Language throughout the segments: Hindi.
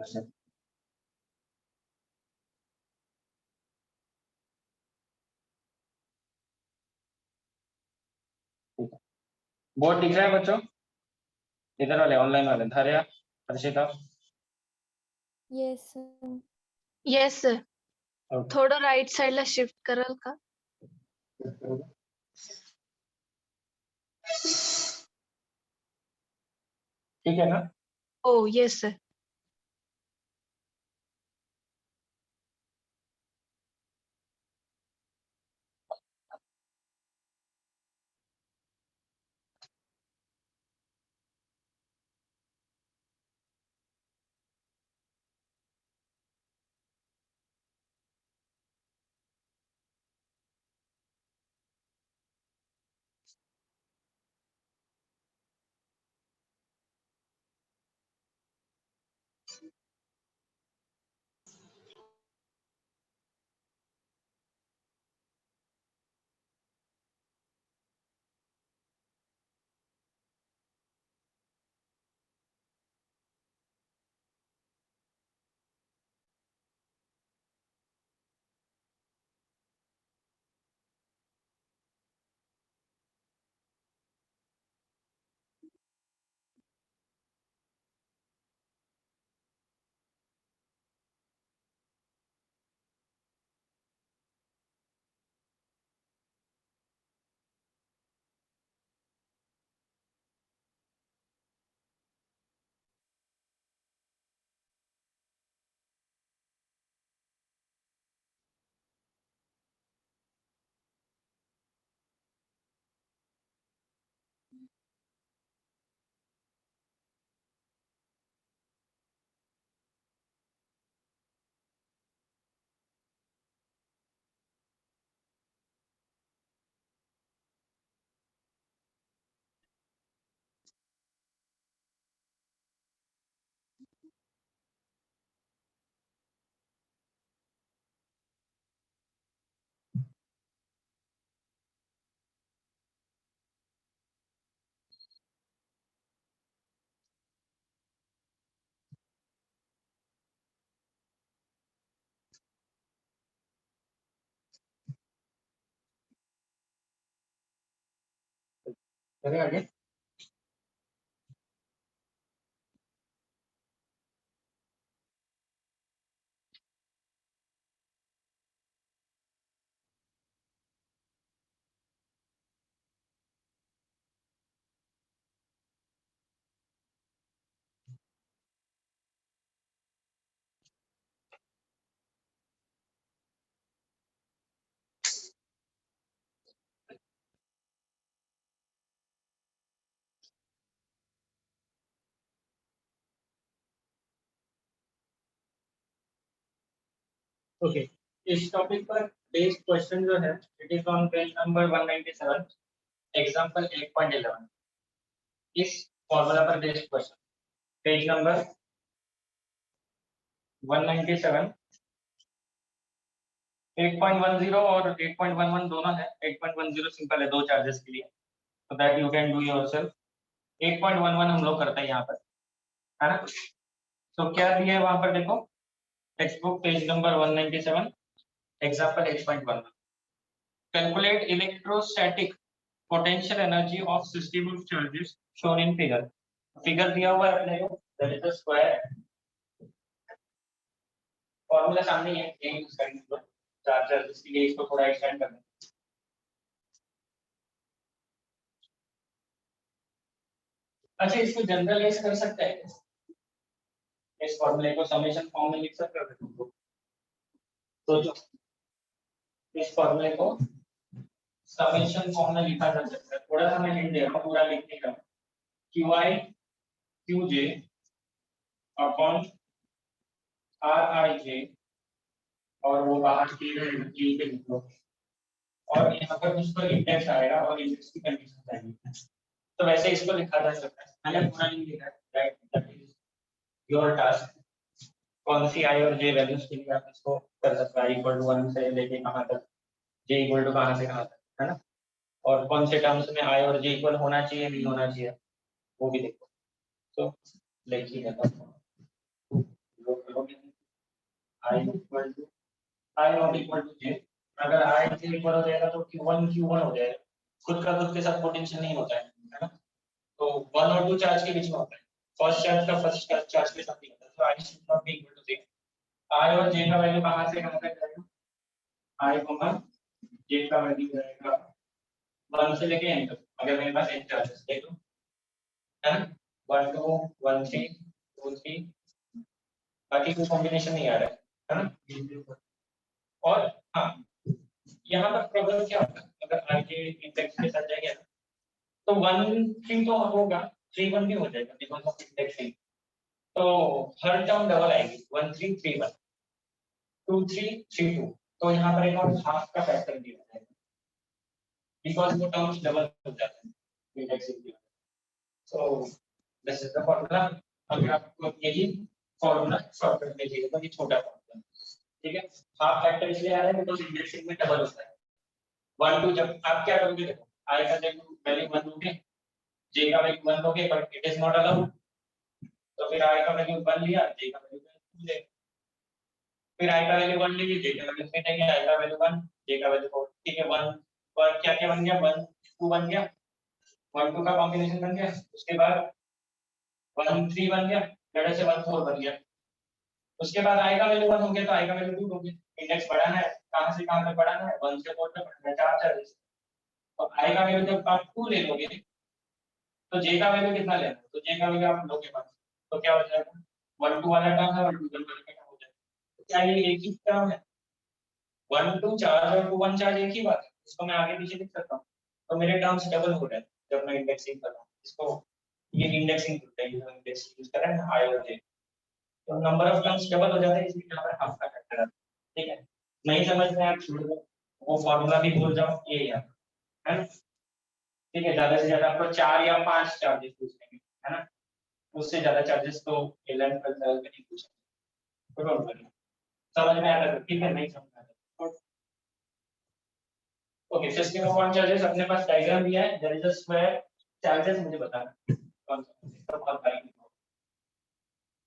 क्वेश्चन। बोर्ड दिख रहा है बच्चों? इधर वाले ऑनलाइन वाले Dhariya, Harshita. Yes yes sir. Okay. थोडं राईट साईडला शिफ्ट कराल का? ठीक है ना? Oh yes sir. चलिए आगे। ओके, इस टॉपिक पर बेस्ड क्वेश्चन जो है it is on page number 197, example 8.11। इस फॉर्मूला पर बेस्ड क्वेश्चन पेज नंबर 197, 8.10 और 8.11 दोनों है। 8.10 सिंपल है, दो चार्जेस के लिए, so that you can do yourself। 8.11 हम लोग करते हैं यहाँ पर, है ना? तो क्या दिया है वहां पर देखो, text book page number 197, example 8.11। Calculate electrostatic potential energy of system of charges shown in figure. Figure दिया हुआ है अपने को, that is the square. Formula सामने ही है, यही यूज करेंगे तो चार चार्जेस के लिए इसको थोड़ा एक्सटेंड करना। अच्छा, इसको जनरलाइज कर सकते हैं, इस फॉर्मूले को समेशन फॉर्म में लिख सकते हो तुमको। तो जो इस फॉर्मूले को समेशन फॉर्म में लिखा जा सकता है, थोड़ा सा मैं हिंट दे रहा हूँ पूरा लिखने का। QI QJ अपॉन RIJ, और वो बाहर की जी के लिख लो, और यहाँ पर उस पर इंडेक्स आएगा और इंडेक्स की कंडीशन आएगी। तो वैसे इसको लिखा जा सकता है, मैंने पूरा नहीं लिखा है, right? That is your task. कौन सी आई और जे वैल्यूज के लिए आप इसको कर सकते हैं, इक्वल टू 1 से लेके कहाँ तक, जे इक्वल टू कहाँ से कहाँ तक, है ना? और कौन से टर्म्स में आई और जे इक्वल होना चाहिए, नहीं होना चाहिए, वो भी देखो। तो देखिए लोगे i equal to i not equal to j। अगर i j इक्वल हो जाएगा तो q1 हो जाएगा, खुद का खुद के साथ पोटेंशियल नहीं होता है ना। तो 1 और 2 चार्ज के बीच में होता है, फर्स्ट चार्ज का फर्स्ट चार्ज के साथ नहीं होता। तो i should not be equal to j। i और j का वैल्यू कहां से कहां तक जाएगा, i, j का वैल्यू जाएगा 1 से लेके n तक। अगर मेरे पास n चार्जेस है तो है ना, 1 2 1 3 2 3, बाकी कोई कॉम्बिनेशन नहीं आ रहा है ना। और हाँ, यहाँ पर प्रॉब्लम क्या होता है, अगर i के इंडेक्स के साथ जाएगा तो 1 3 तो होगा, 3 1 भी हो जाएगा बिकॉज ऑफ इंडेक्सिंग। तो हर टर्म डबल आएगी, 1 3 3 1 2 3 3 2। तो यहाँ पर एक और हाफ का फैक्टर भी हो जाएगा बिकॉज वो टर्म्स डबल हो जाते हैं इंडेक्सिंग की। So this is the formula. अगर आपको यही फॉर्मूला शॉर्टकट में चाहिए तो ये छोटा फॉर्मूला, ठीक है। हाफ फैक्टर इसलिए आ रहा है बिकॉज इंडेक्सिंग में डबल होता है। 1 2 जब आप क्या करोगे, देखो i का वैल्यू 1 लोगे, j का वैल्यू 1 लोगे, but it is not allowed. तो फिर i का वैल्यू 1 लिया, j का वैल्यू 2 ले, फिर i का वैल्यू 1 लीजिए, j का वैल्यू 3 लेंगे, i का वैल्यू 1, j का वैल्यू 4। ठीक है, 1 पर क्या क्या बन गया, 1 2 बन गया, 1 2 का कॉम्बिनेशन बन गया, उसके बाद 1 3 बन गया, जड़े से 1 4 बन गया। उसके बाद i का वैल्यू 1 हो गया तो i का वैल्यू 2 हो गया। इंडेक्स बढ़ाना है, कहां से कहां तक बढ़ाना है, 1 से 4 तक बढ़ाना है, चार चार्जेस। तो i का वैल्यू जब आप 2 ले लोगे तो j का वैल्यू कितना लेना है, तो j का वैल्यू आप लोगे 1, तो क्या हो जाएगा, 1 2 वाला टर्म है, 1 2 वाला टर्म हो जाएगा। तो क्या ये एक ही टर्म है, 1 2 चार्ज और 2 1 चार्ज एक ही बात है, इसको मैं आगे पीछे लिख सकता हूँ। तो मेरे टर्म्स डबल हो रहे हैं जब मैं इंडेक्सिंग कर रहा हूँ इसको, ये इंडेक्सिंग होता है, ये इंडेक्स यूज कर रहे हैं ना i और j। तो नंबर ऑफ टर्म्स डबल हो जाते हैं, इसलिए यहाँ पर हाफ का फैक्टर आता है। ठीक है, नहीं समझ में आप छोड़ दो, वो फॉर्मूला भी भूल जाओ, ये यहाँ है ना। ठीक है, ज्यादा से ज्यादा आपको 4 या 5 चार्जेस पूछेंगे, है ना, उससे ज्यादा चार्जेस तो 11 12 में नहीं पूछेंगे। तो डोंट वरी, समझ में आता है, ठीक है, नहीं समझ में आता। Okay, system of one charges अपने पास डायग्राम दिया है, there is a square charges, मुझे बताना कौन सा इसका कौन सा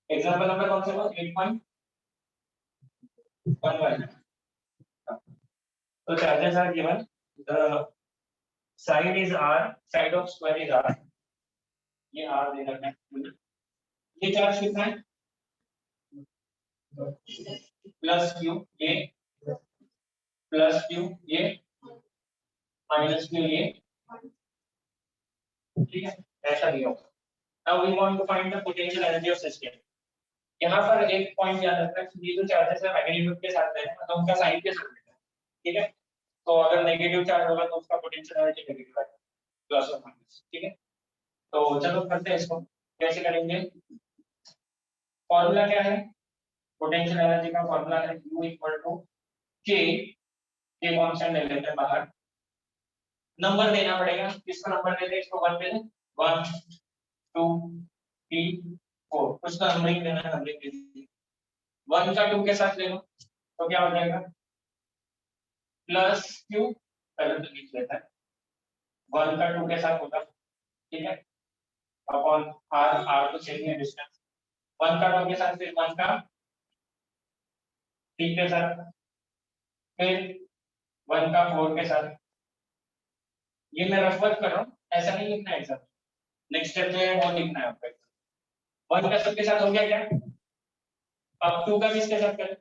एग्जांपल नंबर कौन सा है, 8.11। तो charges are given, the side is r, side of square is r, ये r दे रखा है। ये चार्ज कितना है, प्लस q, ये प्लस q, ये माइनस q, ये, ठीक है, ऐसा दिया होगा। Now we want to find the potential energy of system. यहाँ पर एक पॉइंट याद रखना है, ये जो चार्जेस है मैग्नीट्यूड के साथ है तो उनका साइन के साथ है, ठीक है। तो अगर नेगेटिव चार्ज होगा तो उसका पोटेंशियल एनर्जी नेगेटिव आएगा, प्लस और माइनस, ठीक है। तो चलो करते हैं इसको, कैसे करेंगे। फॉर्मूला क्या है, पोटेंशियल एनर्जी का फॉर्मूला है U equal to K, K constant ले लेते हैं बाहर, नंबर देना पड़ेगा, किसका नंबर देते हैं, इसको 1 दे दें, 1 2 3 4, कुछ का नंबरिंग देना है, नंबरिंग दे दीजिए। 1 का 2 के साथ ले लो तो क्या हो जाएगा, प्लस q, पहले तो लिख लेता है, 1 का 2 के साथ होगा, ठीक है, अपॉन r, r तो चाहिए डिस्टेंस, 1 का 2 के साथ, फिर 1 का 3 के साथ, फिर 1 का 4 के साथ। ये मैं रफ वर्क कर रहा हूँ, ऐसा नहीं लिखना है एग्जाम, नेक्स्ट स्टेप जो है वो लिखना है आपको। 1 का सबके साथ हो गया क्या, अब 2 का किसके साथ करें,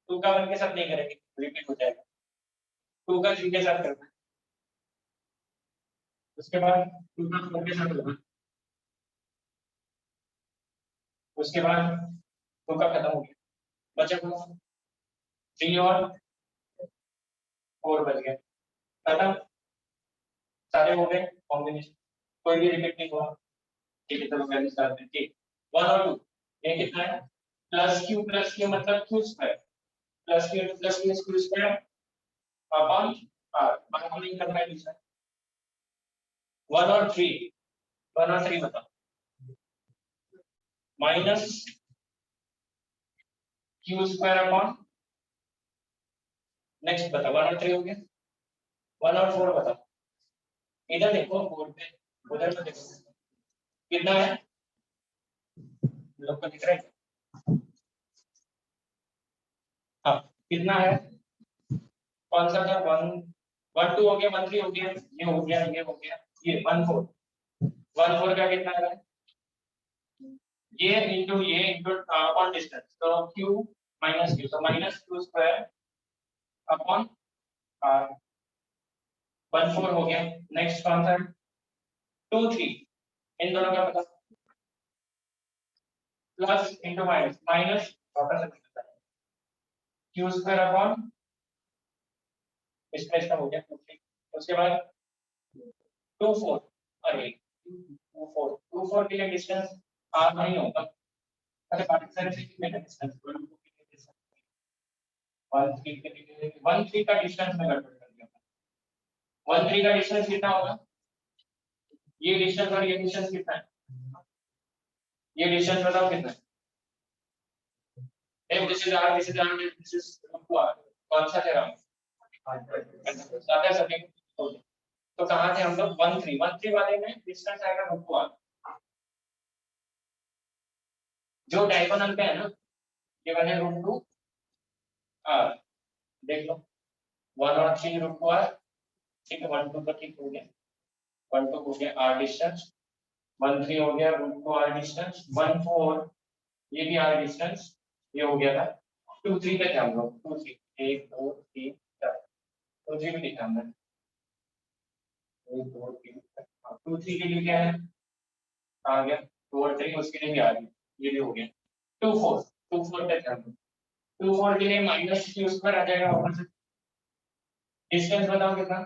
2 का 1 के साथ नहीं करेंगे, रिपीट हो जाएगा, 2 का 3 के साथ करना है, उसके बाद 2 का 4 के साथ होगा, उसके बाद 2 का खत्म हो गया, बचा 3 और 4 बच गया, खत्म, सारे हो गए कॉम्बिनेशन, कोई भी रिपीट नहीं हुआ, ठीक है। चलो वैल्यू स्टार्ट करते हैं, 1 और 2, ये कितना है, प्लस q मतलब q square, plus q square square upon r, बाहर नहीं करना है दूसरा। 1 और 3 बताओ, minus q square upon, next बताओ, 1 और 3 हो गया, 1 और 4 बताओ, इधर देखो बोर्ड पे, उधर तो देखो कितना है, लोग को दिख रहा है, कितना है, कौन सा था, 1 1 2 हो गया, 1 3 हो गया, ये हो गया, ये हो गया, ये 1 4 1 4 का कितना है, ये इंटू अपॉन डिस्टेंस, तो q माइनस q, तो minus q square upon r, 1 4 हो गया। नेक्स्ट कौन सा है, 2 3, इन दोनों का पता, प्लस इंटू माइनस, माइनस वापस से q स्क्वायर अपॉन इसका इसका हो गया 2 3, उसके बाद 2 4, अरे 2 4 2 4 के लिए डिस्टेंस r नहीं होगा, अच्छा पार्टिशन से कितने का डिस्टेंस, 1 3 के लिए 1 3 का डिस्टेंस में गड़बड़ कर दिया, 1 3 का डिस्टेंस कितना होगा, ये डिस्टेंस और ये डिस्टेंस कितना है, ये डिस्टेंस बताओ कितना है, this is r, this is r, this is r, कौन सा दे रहा हूं, सादा सभी, तो कहां थे हम लोग, 1 3 1 3 वाले में डिस्टेंस आएगा √2r, जो डायगोनल पे है ना, ये बने √2r, देख लो 1 और 3 √2r, ठीक है, 1 2 तो ठीक हो गया, 1 2 हो गया r डिस्टेंस, 1 3 हो गया √2r डिस्टेंस, 1 4 ये भी r डिस्टेंस, ये हो गया था, 2 3 पे थे हम लोग, 2 3 1 2 3 4, 2 3 भी लिखा हमने, 1 2 3 2 3 के लिए क्या है, आ गया 2 और 3, उसके लिए भी आ गया, ये भी हो गया, 2 4 2 4 पे थे हम लोग, 2 4 के लिए माइनस q स्क्वायर आ जाएगा ऊपर से, डिस्टेंस बताओ कितना,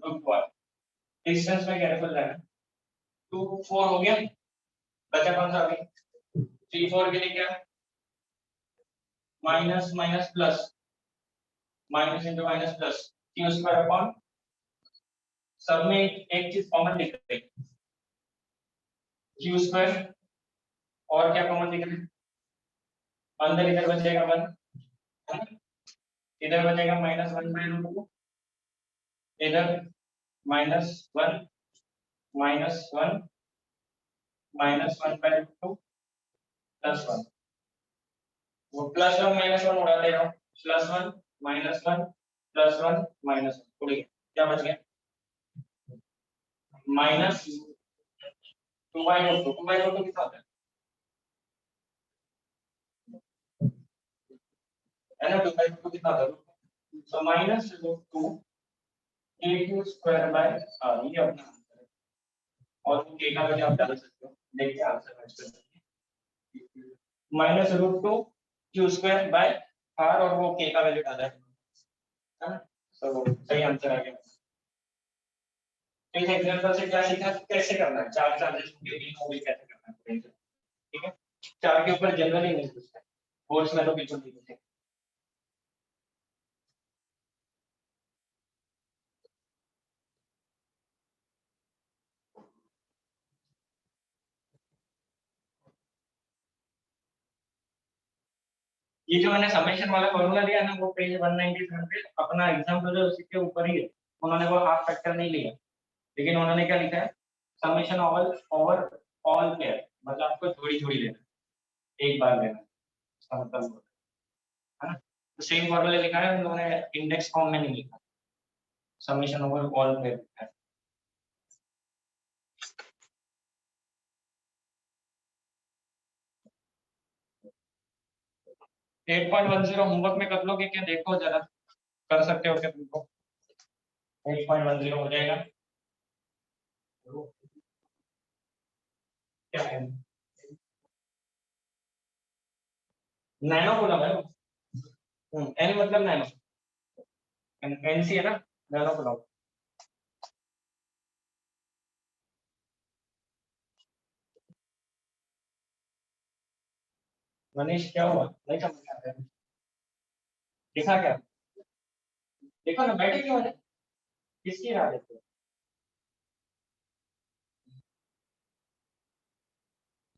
√2r, डिस्टेंस में कैसे रहना, 2 4 हो गया, बचा कौन सा अभी, 3 4 के लिए क्या, minus minus plus, minus into minus plus, q square upon, सब में एक चीज कॉमन दिख रही है, q स्क्वायर, और क्या कॉमन दिख रहा है, अंदर इधर बचेगा 1, इधर बचेगा -1/√2, इधर -1 -1 -1/√2 +1, वो +1 -1 उड़ाते रहो, +1 -1 +1 -1, उड़ गया, क्या बच गया, -2/√2, 2/√2 कितना होता है ना, 2/√2 कितना होता है, तो -√2 k² बाय r, ये अपना आंसर है, और वो k का वैल्यू आप डाल सकते हो, देखिए आंसर मैच कर सकते हैं, -√2 q² बाय r, और वो k का वैल्यू डाला है ना, तो सही आंसर आ गया। इस एग्जांपल से क्या सीखा, कैसे करना है, चार चार्जेस के बीच में कैसे करना है, ठीक है, चार के ऊपर जनरली नहीं पूछते, बोर्ड्स में तो बिल्कुल नहीं पूछते। ये जो मैंने समेशन वाला फॉर्मूला दिया ना, वो पेज 197 पे अपना एग्जाम्पल जो उसी के ऊपर ही है, उन्होंने वो हाफ फैक्टर नहीं लिया, लेकिन उन्होंने क्या लिखा है, summation all over all pair, मतलब आपको थोड़ी थोड़ी लेना, एक बार लेना, इसका मतलब है ना, तो सेम फॉर्मूला लिखा है, उन्होंने इंडेक्स फॉर्म में नहीं लिखा, समेशन ओवर ऑल पेयर लिखा है। एट 8.10 होमवर्क में कर लोगे क्या, देखो जरा, कर सकते हो क्या तुमको, 8.10 हो जाएगा, क्या है, नैनो बोला मैं, एन मतलब नैनो, एन सी है ना, नैनो बोला, मनीष क्या हुआ, नहीं समझ में आ रहा है, दिखा क्या, देखो ना, बैठे क्यों है, किसकी राह देखते हो,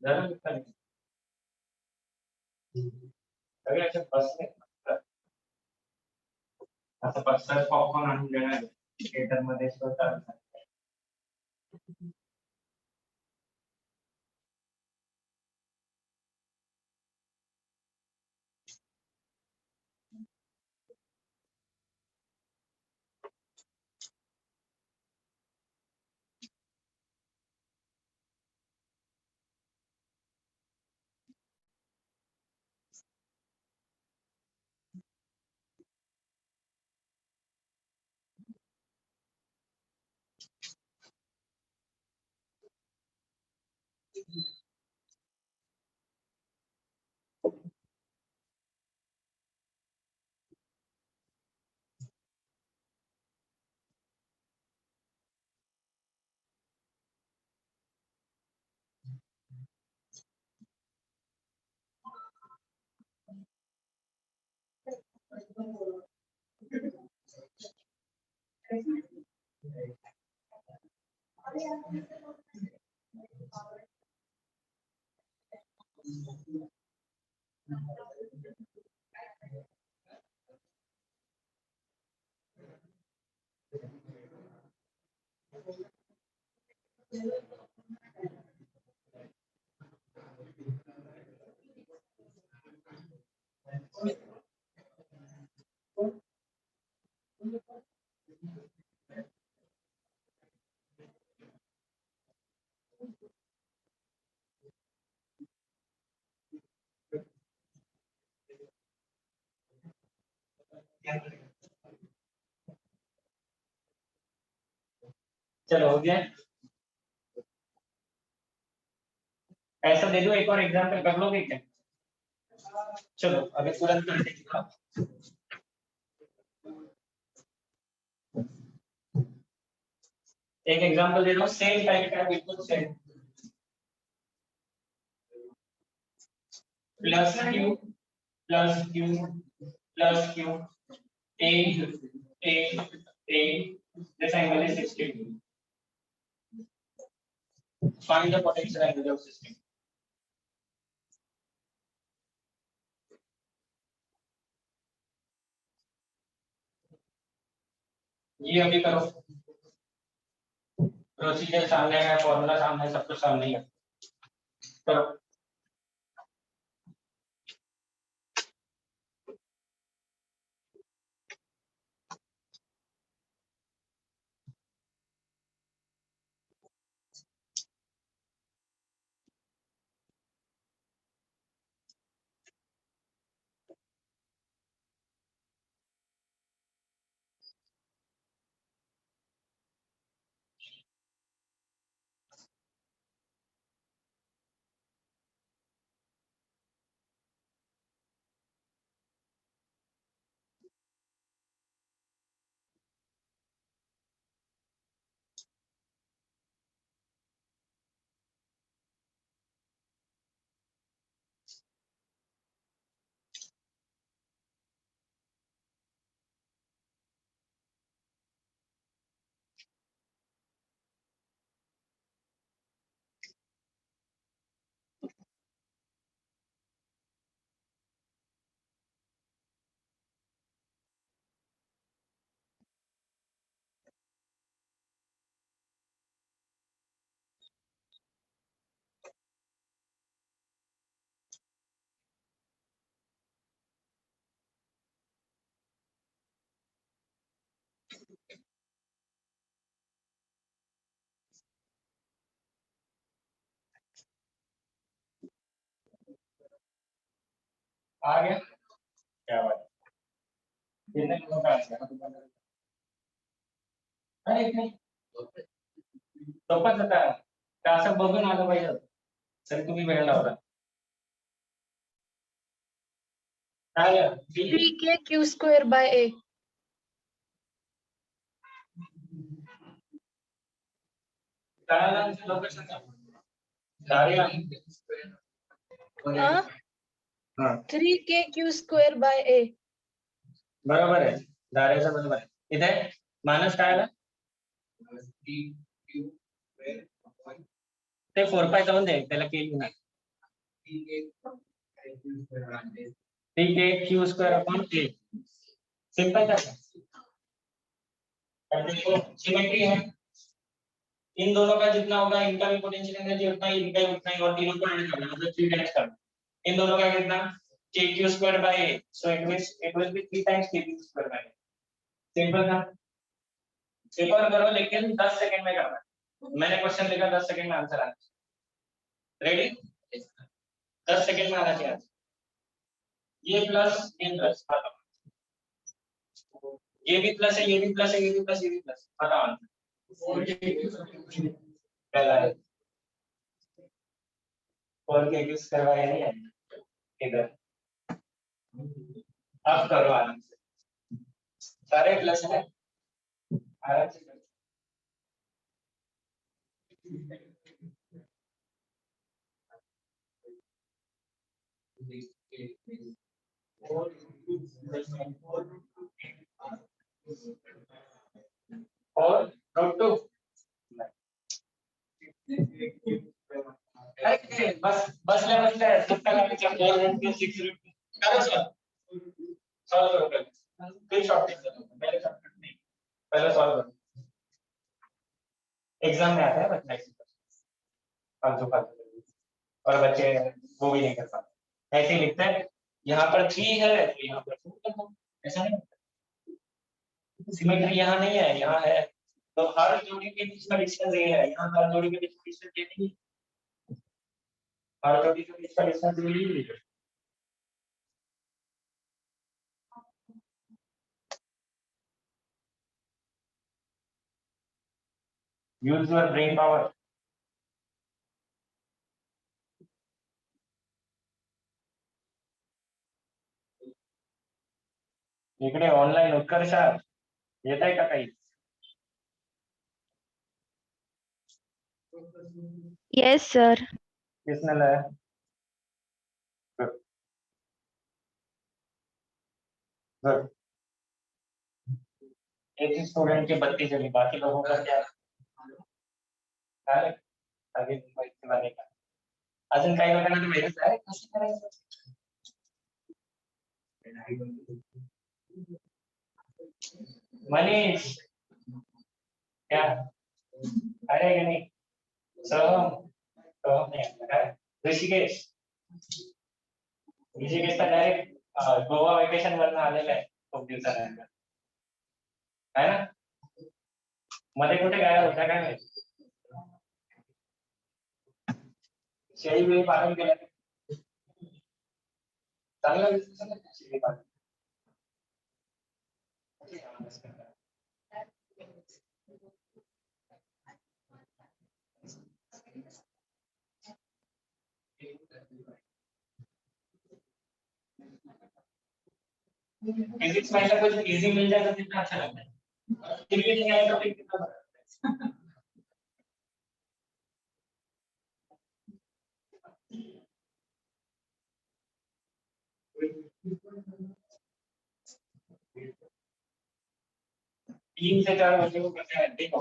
जरा दिखता नहीं, अगर ऐसे बस में असं पश्चात पॉपकॉर्न आणून देणार थिएटर मध्ये स्वतः चलो हो गया। ऐसा दे दो, एक और एग्जांपल कर लोगे क्या? चलो अभी तुरंत करके दिखाओ। एक एग्जांपल दे दो, सेम टाइप का, बिल्कुल same. Plus Q plus Q plus Q A A A, this angle is 60 degree. Find the potential angle of system. ये अभी करो, प्रोसीजर सामने है, फॉर्मूला सामने है, सब कुछ सामने है, करो। आ गया, क्या बात है, कितने लोगों का आ गया? अरे नहीं, सोपंच होता, असं बघून आलं पाहिजे, तरी तुम्ही वेळ लावला. काय आहे? 3k q square by a. काय आलं लोकेशन का? दारिया. हाँ हाँ 3k q square by a. बरोबर आहे, दारियाचं बरोबर आहे. इथे मानस काय आला? ते 4π दे, त्याला केली नाही. ठीक है, क्यू स्क्वायर अपॉन ए, सिंपल था। अब देखो सिमेट्री है, इन दोनों का जितना होगा इनका भी पोटेंशियल एनर्जी उतना ही, इनका भी उतना ही, और तीनों को ऐड करना, मतलब 3 टाइम्स करना। इन दोनों का कितना? kq square by a, so it will be 3 times kq square by a. Simple था। एक और करो, लेकिन 10 सेकंड में करना है। मैंने क्वेश्चन लिखा, 10 सेकंड में आंसर आना चाहिए। रेडी? 10 सेकंड में आना चाहिए। ये प्लस ये प्लस, ये भी प्लस है, ये भी प्लस है, ये भी प्लस, ये भी प्लस, बताओ। पहला है 4 के क्यू स्क्वायर बाय नहीं है इधर। अब करो आराम से, सारे प्लस है, आराम से करो। और रूट 2 बस ले कितना का बचा 4 रूट 2 6 रूट 2 करो सॉल्व करो पहले, फिर शॉर्टकट करो, पहले शॉर्टकट नहीं, पहले सॉल्व करो। एग्जाम में आता है बच्चा फालतू फालतू, और बच्चे वो भी नहीं कर पाते, ऐसे ही लिखते हैं यहाँ पर 3 है तो यहाँ पर 4 लिखो, ऐसा नहीं, सिमेट्री यहाँ नहीं है, यहाँ है, तो हर जोड़ी के बीच का डिस्टेंस ये है, यहाँ हर जोड़ी के बीच का डिस्टेंस ये नहीं है, हर जोड़ी के बीच का डिस्टेंस ये नहीं है। Use your brain power. इकडे ऑनलाइन उत्कर्ष येत आहे का काही? Yes, sir. किसने लाया? Good. Good. एक ही स्टूडेंट की 32 चली, बाकी लोगों का क्या? आगे चलाने का अजून काही लोकांना तो वेगळंच आहे, कसं करायचं? मनीष क्या अरे कि नहीं सोहम नहीं आता काय? ऋषिकेश तर डायरेक्ट गोवा वेकेशन वरनं आलेला आहे खूप दिवसानंतर, है ना? मध्ये कुठे गायब होता काय माहिती? शेळी वेळी पालन केलं चांगला दिसतं ना शेळी पालन. फिजिक्स में ऐसा कुछ इजी मिल जाए तो कितना अच्छा लगता है, फिर भी नहीं आया तो फिर कितना बुरा। तीन से 4 बच्चों को करते हैं, देखो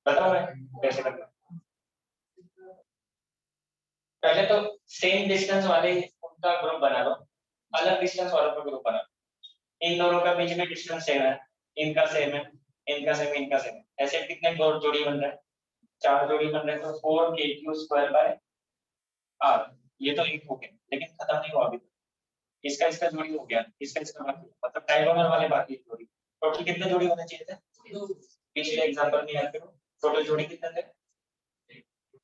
बताओ मैं कैसे करना। पहले तो सेम डिस्टेंस वाले उनका ग्रुप बना लो, अलग डिस्टेंस वालों का ग्रुप बना लो, इन दोनों का बीच में डिस्टेंस सेम है, इनका सेम है, इनका सेम, इनका सेम, ऐसे कितने दो जोड़ी बन रहे हैं? 4 जोड़ी बन रहे हैं, तो 4 by r, ये तो एक हो गया, लेकिन खत्म नहीं हुआ अभी, इसका इसका जोड़ी हो गया, इसका इसका बाकी, मतलब डायगोनल वाले बाकी जोड़ी। टोटल कितने जोड़ी होने चाहिए थे? पिछले एग्जांपल में याद करो, टोटल जोड़ी कितने थे?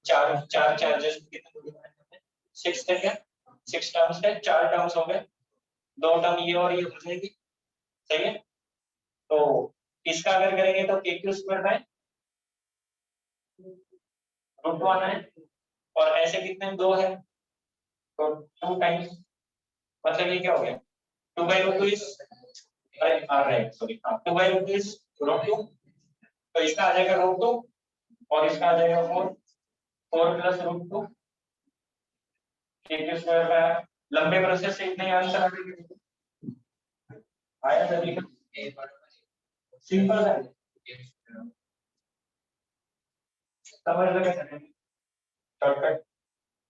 4 चार्जेस कितने जोड़ी बने थे? 6 थे क्या? 6 टर्म्स थे, 4 टर्म्स हो गए, 2 टर्म ये और ये हो जाएगी, सही है? तो इसका अगर करेंगे तो k² बाय √2 आना है, और ऐसे कितने 2 है तो 2 टाइम्स, मतलब ये क्या हो गया 2/√2 इज, अरे राइट सॉरी, 2/√2 इज √2, तो इसका आ जाएगा √2 और इसका आ जाएगा 4 प्लस √2 k² बाय, लंबे प्रोसेस से इतने आंसर आ गए, आया सभी का सिंपल है, समझ लगे शॉर्टकट,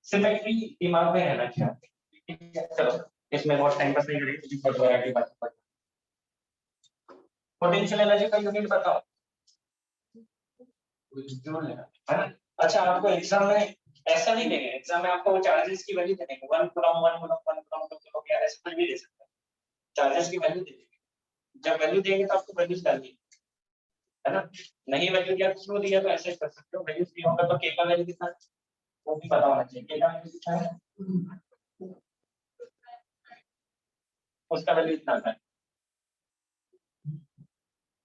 सिमेट्री दिमाग में रहना चाहिए। चलो इसमें बहुत टाइम पास नहीं करेंगे, बहुत वैरायटी बात। पोटेंशियल एनर्जी का यूनिट बताओ, है ना? अच्छा आपको एग्जाम में ऐसा नहीं देंगे, एग्जाम में आपको चार्जेस की वैल्यू दे देंगे, 1 कूलम 1 कूलम 1 कूलम 2 कूलम या ऐसे कुछ भी दे सकते हैं, चार्जेस की वैल्यू दे देंगे, जब वैल्यू देंगे तो आपको वैल्यूज डालनी है ना? नहीं वैल्यू दिया तो दिया तो ऐसे कर सकते हो, वैल्यूज दिया होगा तो k का वैल्यू कितना है वो भी पता होना चाहिए, k का वैल्यू कितना है, उसका वैल्यू इतना है,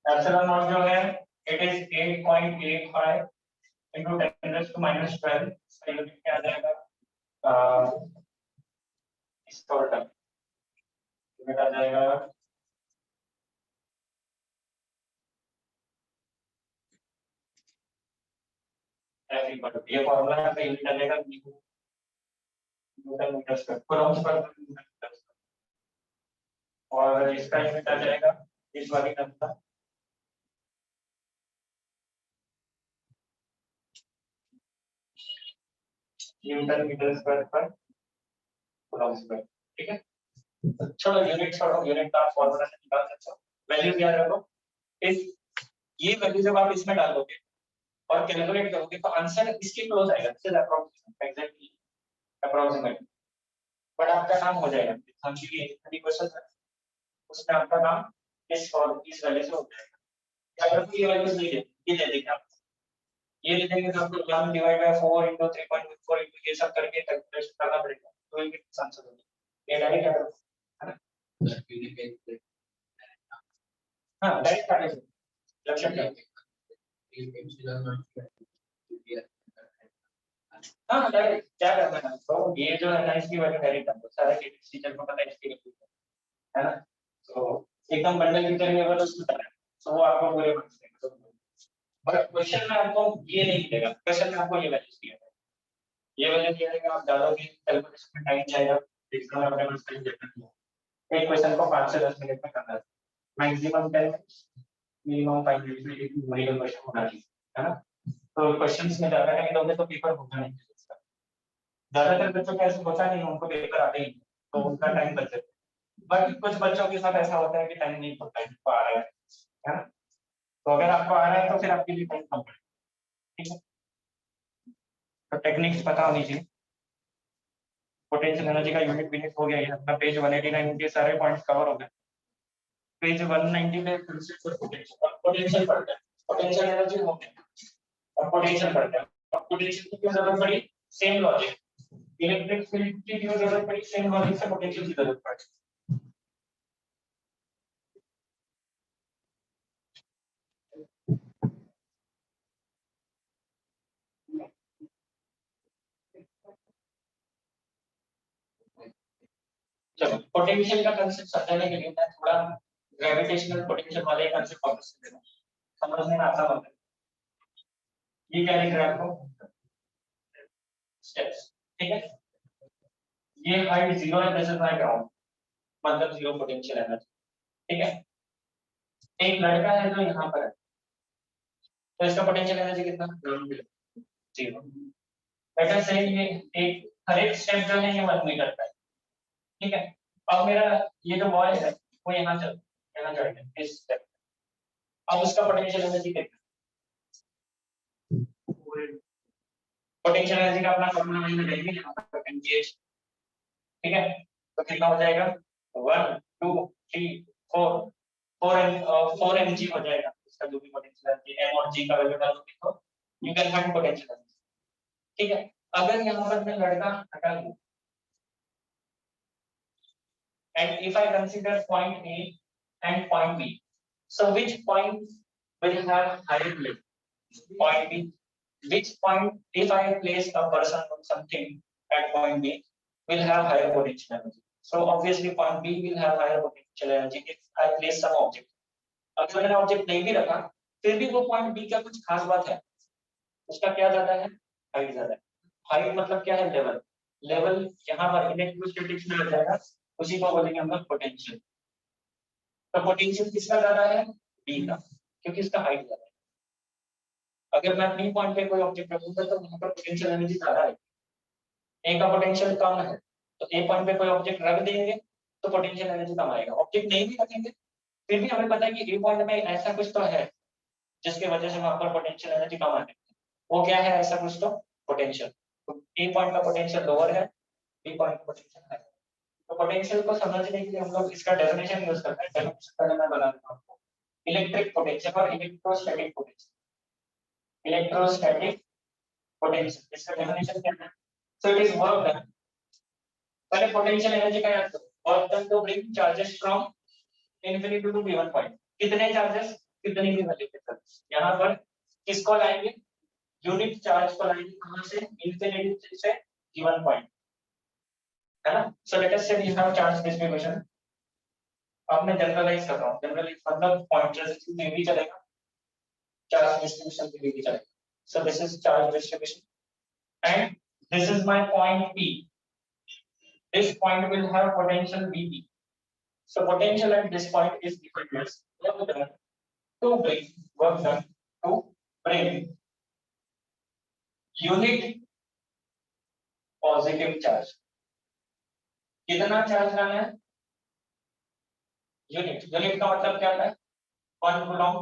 एप्सिलॉन नॉट जो है इट इज 8.85 into 10⁻12 इसका यूनिट क्या आ जाएगा, इसका उल्टा यूनिट आ जाएगा F इक्वल टू, ये फॉर्मूला है, पे यूनिट आ जाएगा न्यूटन मीटर स्क्वायर, कूलम्ब पर मीटर स्क्वायर, और इसका यूनिट आ जाएगा इस वाली टर्म का न्यूटन मीटर स्क्वायर पर कूलम्ब स्क्वायर। ठीक है, चलो यूनिट छोड़ो, यूनिट का फॉर्मूला से निकाल सकते हो, वैल्यू याद रखो। इस ये वैल्यू जब आप इसमें डालोगे और कैलकुलेट करोगे तो आंसर इसके क्लोज आएगा, this is approximate, exactly approximate, but आपका काम हो जाएगा। हम ये क्वेश्चन है उसमें आपका काम इस और इस वैल्यू से हो जाएगा। अगर ये वैल्यूज नहीं दे, ये दे देंगे आप, ये दे देंगे तो आपको 1 डिवाइड बाय 4 into 3.4 into ये सब करके कैलकुलेशन करना पड़ेगा, तो ये आंसर होगा। ये डायरेक्ट है ना, हां डायरेक्ट आगे लक्ष्य क्या, हाँ डायरेक्ट क्या करना है, तो ये जो है ना इसकी वैल्यू डायरेक्ट आपको सारा टीचर को पता है इसकी वैल्यू है ना, तो एकदम बंडल की तरह अगर उसको करना है तो वो आपको पूरे मार्क्स देगा। बट क्वेश्चन में आपको ये नहीं मिलेगा, क्वेश्चन में आपको ये वैल्यूज दिया है, ये वैल्यू दिया है, आप डालोगे कैलकुलेशन में टाइम जाएगा, एग्जाम में अपने पास टाइम देना है, एक क्वेश्चन को 5 से 10 मिनट में करना है, मैक्सिमम टाइम मिनिमम 5 मिनट में एक मॉडल क्वेश्चन होना चाहिए, है ना। तो क्वेश्चंस में ज्यादा टाइम दोगे तो पेपर होगा नहीं, ज्यादातर बच्चों का ऐसा होता नहीं, उनको पेपर आते ही तो उनका टाइम बच जाता है, बट कुछ बच्चों के साथ ऐसा होता है कि टाइम नहीं होता है, आ रहा है ना, तो अगर आपको आ रहा है तो फिर आपके लिए टाइम कम पड़ेगा। ठीक है, तो टेक्निक्स पता होनी चाहिए। पोटेंशियल एनर्जी का यूनिट यूनिट हो गया, ये अपना पेज 189 के सारे पॉइंट्स कवर हो गए। पेज 190 पे फिर से पोटेंशियल पढ़ते हैं, पोटेंशियल एनर्जी हो गया, अब पोटेंशियल पढ़ते हैं। अब पोटेंशियल की क्यों जरूरत पड़ी, सेम लॉजिक, इलेक्ट्रिक फील्ड की क्यों जरूरत पड़ी, सेम लॉजिक से पोटेंशियल की जरूरत पड़ी। चलो पोटेंशियल का कांसेप्ट समझने के लिए मैं थोड़ा ग्रेविटेशनल पोटेंशियल वाले कांसेप्ट वापस से देता हूं, समझने में आसान होता है। ये क्या लिख रहा है आपको, स्टेप्स, ठीक है, ये हाइट 0 है, दिस इज माय ग्राउंड, मतलब 0 पोटेंशियल एनर्जी। ठीक है, एक लड़का है जो यहाँ पर है, तो इसका पोटेंशियल एनर्जी कितना, 0। बेटा से ये एक हर एक स्टेप जो है ये 1 मीटर का है। ठीक है, अब मेरा ये जो बॉय है वो यहाँ चल, यहाँ जॉइन है इस स्टेप, अब उसका पोटेंशियल एनर्जी कितना, पोटेंशियल एनर्जी का अपना फॉर्मूला वहीं लगाएंगे यहाँ पर एमजीएच। ठीक है, तो कितना हो जाएगा 1 2 3 4 4 mg हो जाएगा इसका जो भी पोटेंशियल एनर्जी, m और g का वैल्यू डालोगे तो you can find potential energy. ठीक है, अगर यहाँ पर मैं लड़का हटा लूं and if I consider point A and point B, so which point will have higher lift, point B, which point if I place a person on something at point B will have higher potential energy, so obviously point B will have higher potential energy if I place some object। अगर मैंने ऑब्जेक्ट नहीं भी रखा फिर भी वो पॉइंट बी का कुछ खास बात है, उसका क्या ज्यादा है, हाइट ज्यादा है। हाइट मतलब क्या है, लेवल, लेवल यहाँ पर इलेक्ट्रोस्टैटिक्स में आ जाएगा, उसी को बोलेंगे हम लोग पोटेंशियल। तो पोटेंशियल किसका ज्यादा है, बी का, क्योंकि इसका हाइट ज्यादा है। अगर मैं बी पॉइंट पे कोई ऑब्जेक्ट रखूंगा तो वहां पर पोटेंशियल एनर्जी ज्यादा है, ए का पोटेंशियल कम है, तो ए पॉइंट पे कोई ऑब्जेक्ट रख देंगे तो पोटेंशियल एनर्जी कम आएगा। ऑब्जेक्ट नहीं भी रखेंगे फिर भी हमें पता है कि ए पॉइंट में ऐसा कुछ तो है जिसकी वजह से वहां पर पोटेंशियल एनर्जी कम आती है, वो क्या है, ऐसा कुछ तो पोटेंशियल। तो ए पॉइंट का पोटेंशियल लोअर है, बी पॉइंट का पोटेंशियल हाई है। तो पोटेंशियल को समझने के लिए हम लोग इसका डेफिनेशन यूज करते हैं। डेफिनेशन पहले मैं बता देता हूं आपको, इलेक्ट्रिक पोटेंशियल और इलेक्ट्रोस्टैटिक पोटेंशियल। इलेक्ट्रोस्टैटिक पोटेंशियल इसका डेफिनेशन क्या है, so it is work done, पहले पोटेंशियल एनर्जी का याद करो, work done to bring charges from infinity to given point, कितने चार्जेस कितनी भी वैल्यू के साथ यहाँ पर किसको लाएंगे, यूनिट चार्ज को लाएंगे कहां से, इंफिनिटी से गिवन पॉइंट, है ना। सो लेट अस से वी हैव चार्ज डिस्ट्रीब्यूशन। अब मैं जनरलाइज कर रहा हूं, जनरलाइज मतलब पॉइंट जैसे में भी चलेगा, चार्ज डिस्ट्रीब्यूशन में भी चलेगा। So this is charge distribution and this is my point P. This point will have potential VP. So potential at this point is equal to work done to bring unit positive charge. कितना चार्ज लाना है, यूनिट, यूनिट का मतलब क्या है, 1 coulomb,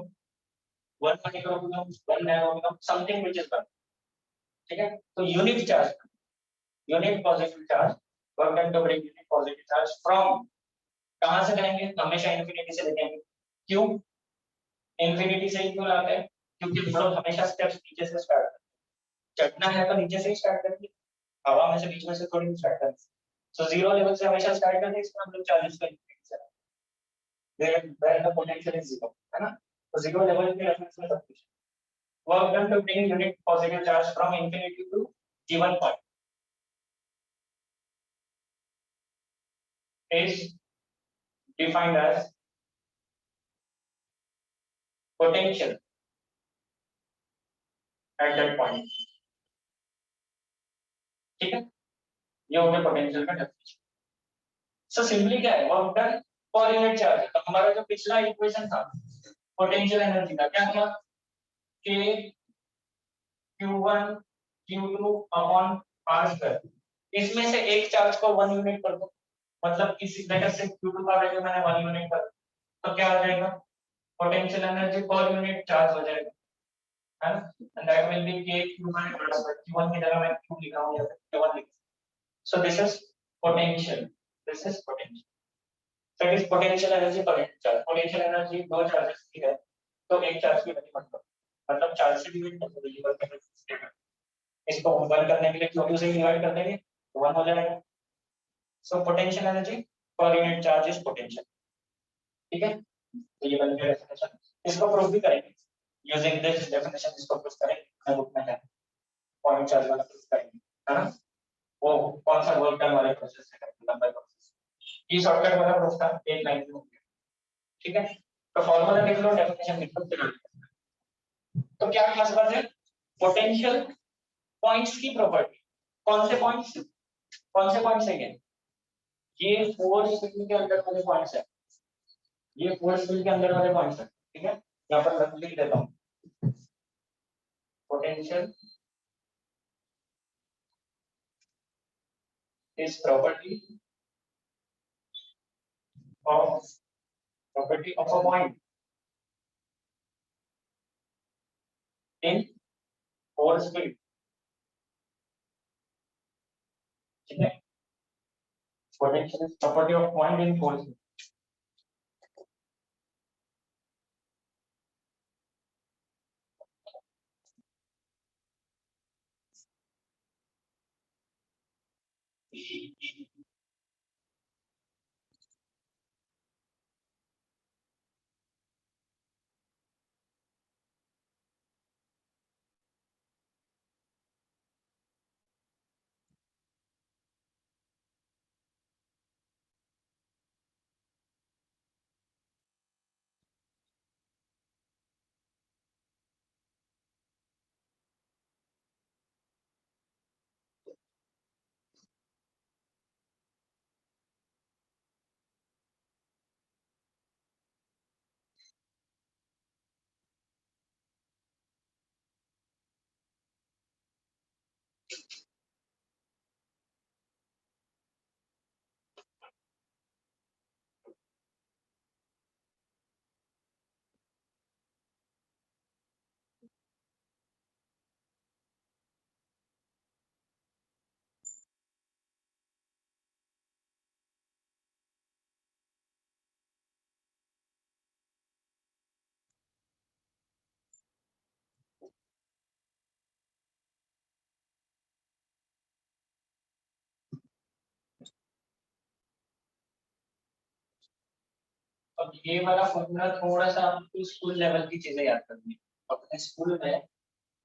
1 microcoulomb, 1 nanocoulomb, something which is 1, ठीक है। तो unit charge, unit positive charge, work done to bring unit positive charge from, कहां से करेंगे, हमेशा इंफिनिटी से लेते हैं। क्यों इंफिनिटी से ही क्यों लाते हैं, क्योंकि हम लोग हमेशा स्टेप्स नीचे से स्टार्ट करते हैं, चढ़ना है तो नीचे से ही स्टार्ट करेंगे, हवा में से बीच में से थोड़ी स्टार्ट करेंगे। सो जीरो लेवल से हमेशा स्टार्ट करते हैं, इसमें हम लोग चार्जेस का इंफिनिटी से where the potential is zero, है ना। तो जीरो लेवल के रेफरेंस में सब कुछ work done to bring unit positive charge from infinity to given point is defined as potential at that point, ठीक है। ये हो गया पोटेंशियल का डेफिनेशन। सो सिंपली क्या है, वर्क डन पर यूनिट चार्ज। तो हमारा जो पिछला इक्वेशन था पोटेंशियल एनर्जी का, क्या था, k q1 q2 upon r square, इसमें से एक चार्ज को 1 यूनिट कर दो, मतलब किसी लेटर से q2 का वैल्यू मैंने 1 यूनिट कर, तो क्या आ जाएगा, पोटेंशियल एनर्जी पर यूनिट चार्ज हो जाएगा, है ना। And that will be k q by r square, q1 की जगह मैं q लिखा हूं या फिर q1 लिख, so this is potential, this is potential. That is potential energy पर यूनिट चार्ज। पोटेंशियल एनर्जी दो चार्जेस की है, तो एक चार्ज की वैल्यू मतलब चार्ज से डिवाइड कर दो, ये वर्क करना, इसको 1 करने के लिए q2 से डिवाइड कर देंगे तो 1 हो जाएगा। सो पोटेंशियल एनर्जी पर यूनिट चार्ज इज पोटेंशियल, ठीक है। तो ये बन गया डेफिनेशन, इसको प्रूव भी करेंगे यूजिंग दिस डेफिनेशन, इसको प्रूव करेंगे, मैं बुक में है पॉइंट चार्ज वाला प्रूव करेंगे, है ना। वो कौन सा वर्क डन वाले प्रोसेस से करेंगे, लंबा प्रोसेस, ये शॉर्टकट वाला प्रूफ था, एक लाइन में हो गया, ठीक है। तो फॉर्मूला लिख लो, डेफिनेशन लिख लो, फिर तो क्या खास बात है, पोटेंशियल पॉइंट्स की प्रॉपर्टी, कौन से पॉइंट्स, कौन से पॉइंट्स है ये फोर्स फील्ड के अंदर वाले पॉइंट्स है, ये फोर्स फील्ड के अंदर वाले पॉइंट्स है, ठीक है। यहाँ पर लिख देता हूँ, potential is of property of a point in force field, ठीक है। Potential is property of point in force field। अब ये वाला फॉर्मूला थोड़ा सा आपको स्कूल लेवल की चीजें याद करनी है, अपने स्कूल में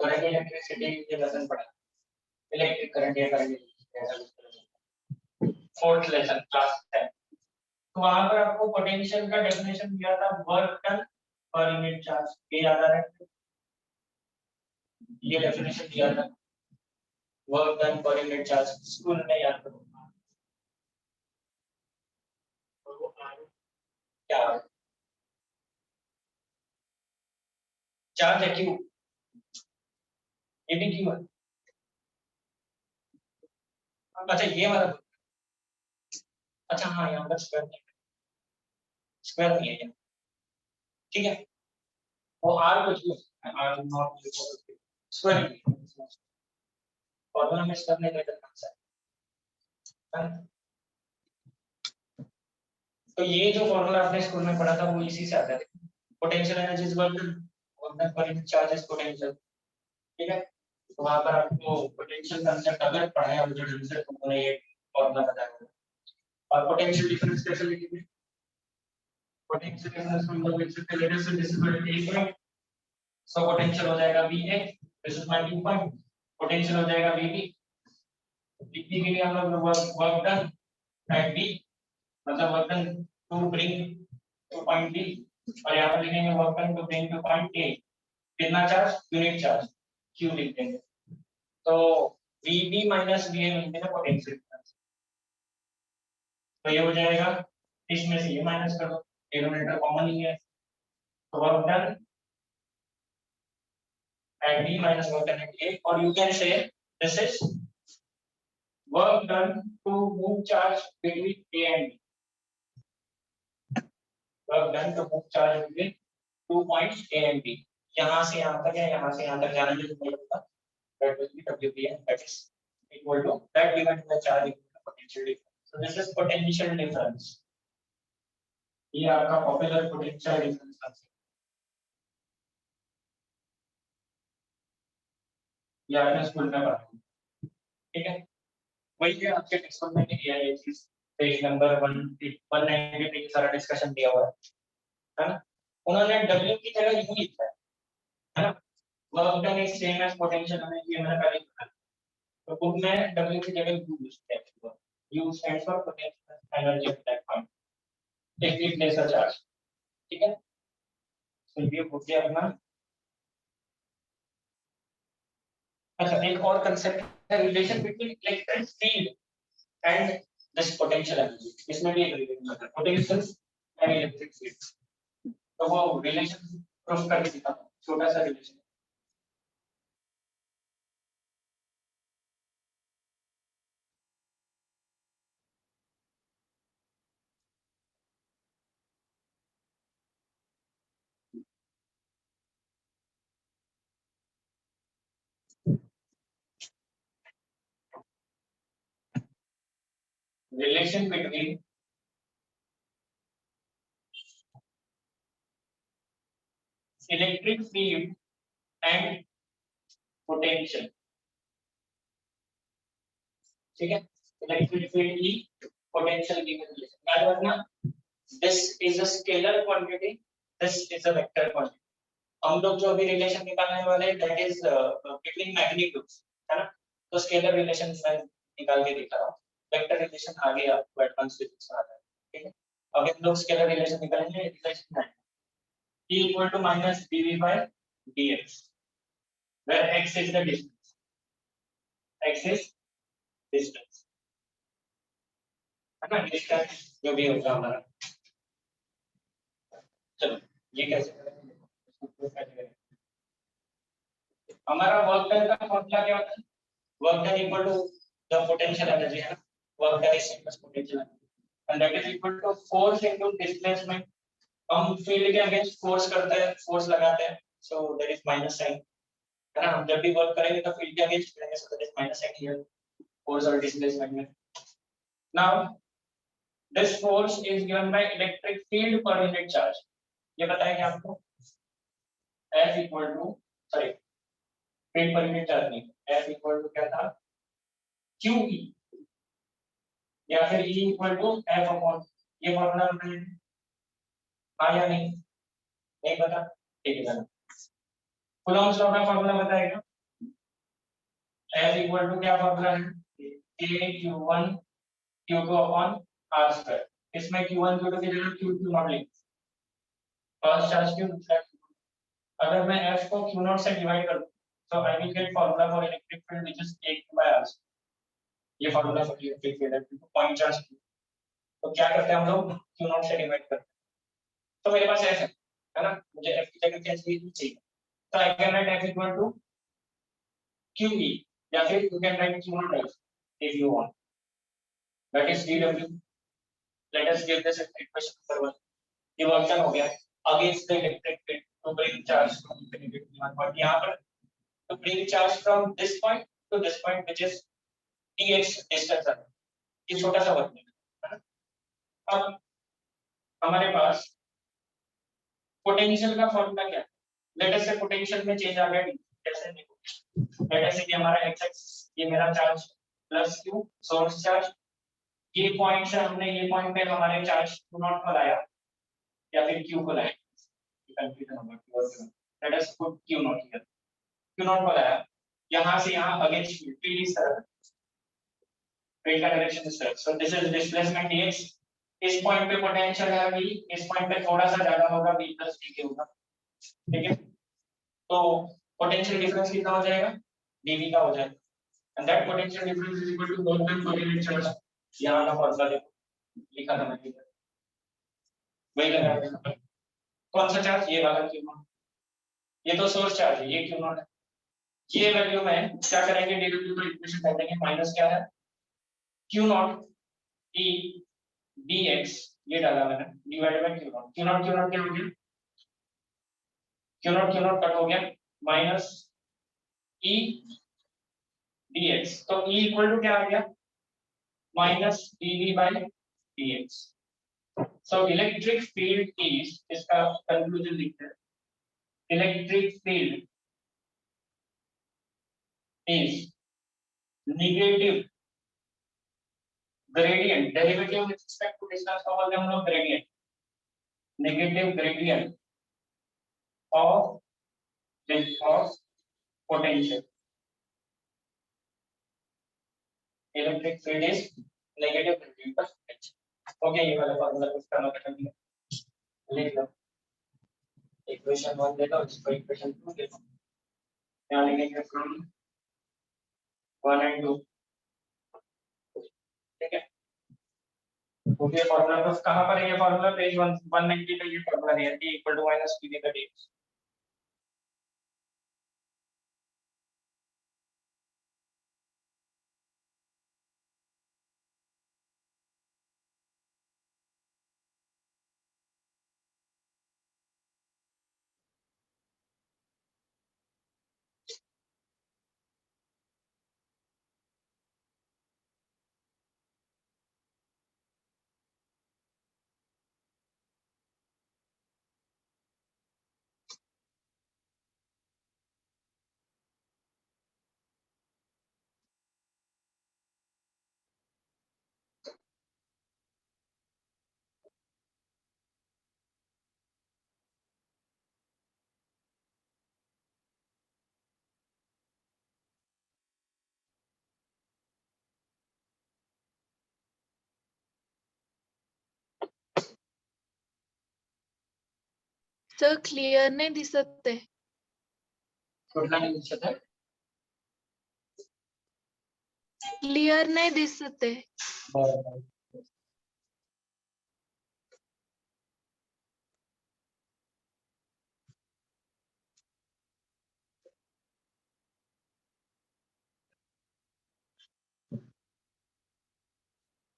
करंट इलेक्ट्रिसिटी ये लेसन पढ़ा, इलेक्ट्रिक करंट या करंट, फोर्थ लेसन क्लास 10। तो वहां पर आपको पोटेंशियल का डेफिनेशन दिया था, वर्क डन पर यूनिट चार्ज, ये याद आ रहा है? ये डेफिनेशन दिया था, वर्क डन पर यूनिट चार्ज, स्कूल में याद करो। क्या चार्ज है, क्यू, ये भी क्यू है। अच्छा ये वाला, अच्छा हाँ यहाँ पर स्क्वायर नहीं है, स्क्वायर नहीं है यहाँ, ठीक है, वो आर कुछ भी आर नॉट स्क्वायर, फॉर्मूला में स्क्वायर नहीं लेकर आंसर। तो ये जो फॉर्मूला आपने स्कूल में पढ़ा था वो इसी से आता है, potential energy is work done पर यूनिट चार्ज इज पोटेंशियल, ठीक है। तो वहां पर आपको पोटेंशियल कंसेप्ट अगर पढ़ा है जो ढंग से, तो उन्होंने ये फॉर्मूला बताया होगा। और पोटेंशियल डिफरेंस कैसे लिखेंगे, पोटेंशियल डिफरेंस हम लोग लिख सकते हैं, let us say this is A point, so potential हो जाएगा VA, this is my 2 point, potential हो जाएगा VB, VB के लिए हम लोग वर्क डन एट B, मतलब work done to bring to point B, और यहाँ पर लिखेंगे work done to bring to point A, कितना चार्ज, यूनिट चार्ज, Q लिख देंगे। तो VB माइनस VA मिलते हैं पोटेंशियल डिफरेंस, तो ये हो जाएगा, इसमें से ये माइनस कर दो, डिनोमिनेटर कॉमन ही है, तो work done at B minus work done at A, or you can say this is work done to move charge between A and B. Work done to move charge between 2 points A and B. यहाँ से यहाँ तक है, यहाँ से यहाँ तक जाने के लिए होगा, that will be WPN, that is equal to that divided by charge equal to potential difference. So this is potential difference. ये आपका popular potential difference concept. ये आपने स्कूल में पढ़ा, ठीक है, वही है आपके टेक्स्ट बुक में दिया है ये चीज, पेज नंबर 190 पे सारा डिस्कशन दिया हुआ है ना। उन्होंने W की जगह U लिखा है ना, work done is same as potential energy, मैंने पहले बताया, तो बुक में W की जगह U यूज किया है, U stands for potential energy at that point if we place a charge, ठीक है। तो ये हो गया अपना। अच्छा एक और कांसेप्ट है, relation between electric field and this potential energy, इसमें भी एक रिलेशन है, पोटेंशियल एंड इलेक्ट्रिक फील्ड, तो वो रिलेशन प्रूफ करके दिखाता हूं, छोटा सा relation. Relation between electric field and potential, ठीक है, इलेक्ट्रिक फील्ड की पोटेंशियल की रिलेशन याद रखना, this is a scalar quantity, this is a vector quantity. हम लोग जो अभी रिलेशन निकालने वाले हैं दैट इज बिटवीन मैग्नीट्यूड्स, है ना, तो स्केलर रिलेशन मैं निकाल के दिखा रहा हूं, वेक्टर रिलेशन आगे आपको एडवांस फिजिक्स में आता है, ठीक है। अभी हम लोग स्केलर रिलेशन निकालेंगे, रिलेशन है E equal to minus dV by dx, where x is the distance, x is distance, है ना, डिस्टेंस जो भी होगा हमारा। चलो ये कैसे करेंगे, हमारा वर्क डन का फॉर्मूला क्या होता है, work done equal to the potential energy, है ना, work done is same as potential energy and that is equal to force into displacement. हम फील्ड के अगेंस्ट फोर्स करते हैं, फोर्स लगाते हैं, so there is minus sign, है ना, हम जब भी वर्क करेंगे तो फील्ड के अगेंस्ट करेंगे, so there is minus sign here, force और डिस्प्लेसमेंट में। Now this force is given by electric field per unit charge, ये बताएंगे आपको, F equal to, sorry field per unit charge नहीं, F इक्वल टू क्या था, QE, या फिर E equal to F upon, ये फॉर्मूला बताइए, हाँ या नहीं, नहीं पता, ठीक है, कूलॉम्स लॉ का फॉर्मूला बताएगा, एज इक्वल टू क्या फॉर्मूला है, k q1 q2 upon r square. इसमें q1 q2 की जगह q2 नॉट लिख, फर्स्ट चार्ज q, दूसरा q। अगर मैं f को q नॉट से डिवाइड कर दूं तो I will get formula for electric field which is k by r। ये फॉर्मूला फॉर इलेक्ट्रिक फील्ड है, पॉइंट चार्ज। तो क्या करते हैं हम लोग, q नॉट से डिवाइड करते हैं। तो मेरे पास f है ना, मुझे f की जगह क्या चाहिए, तो I can write f equal to QE, या फिर you can write Q not F if you want, that is dW। let us give this equation number 1। ये वर्जन हो गया against the electric field to bring charge from infinity to one point, यहाँ पर to bring charge from this point to this point which is dx distance है, ये छोटा सा वर्क है। अब हमारे पास पोटेंशियल का फॉर्मूला क्या है, लेट अस से पोटेंशियल में चेंज आ गया, कैसे देखो, लेट अस से कि हमारा x एक्सिस ये मेरा charge plus q source charge, ये पॉइंट से हमने ये पॉइंट पे हमारे चार्ज q नॉट को लाया या फिर q को लाया, कंफ्यूजन होगा q, let us put q not here, q not को लाया, यहां से यहां अगेंस्ट फील्ड इस तरह, फील्ड का डायरेक्शन इस तरह, so this is displacement dx। इस पॉइंट पे पोटेंशियल है v, इस पॉइंट पे थोड़ा सा ज्यादा होगा v प्लस dk होगा, ठीक है। तो पोटेंशियल डिफरेंस कितना हो जाएगा, dv का हो जाएगा, and that potential difference is equal to both the coordinate charge. यहां का फॉर्मूला देखो लिखा था मैंने, वही लगाया, कौन सा चार्ज, ये वाला क्यू नॉट, ये तो सोर्स चार्ज है, ये क्यू नॉट है। ये वैल्यू में क्या करेंगे, dw को इक्वेशन कर देंगे, माइनस क्या है क्यू नॉट e dx, ये डाला मैंने divided by q not, q not क्या हो गया, क्यू नॉट कट हो गया, माइनस e dx, तो e इक्वल टू क्या आ गया, minus dv by dx। So electric field is, इसका कंक्लूजन लिखते हैं, electric field is negative gradient, derivative with respect to distance को बोलते हैं हम लोग gradient, negative gradient of potential। electric field is negative gradient of potential। Okay, ये वाला फॉर्मूला कुछ करना पड़ेगा, लिख लो, इक्वेशन 1 दे दो, इसको इक्वेशन 2 दे दो, यहाँ लिखेंगे फ्रॉम 1 and 2, ठीक है। ओके, फॉर्मूला बस कहां पर है, ये फॉर्मूला पेज 190 पे ये फॉर्मूला दिया है, t equal to minus dv का dx। सर क्लिअर नाही दिसत आहे, कुठला नाही दिसत आहे, क्लिअर नाही दिसत आहे। बरं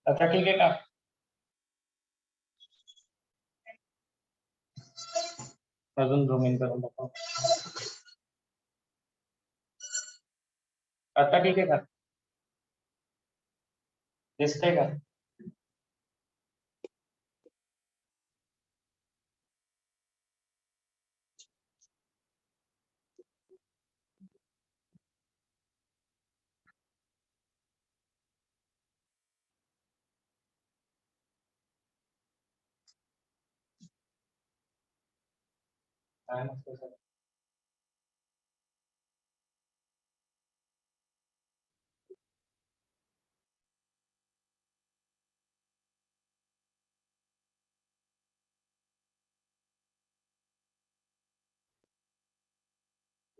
आता ठीक आहे का, अजून झूम इन करून दाखव, आता ठीक आहे का, दिसतंय का, काय नसतं सर।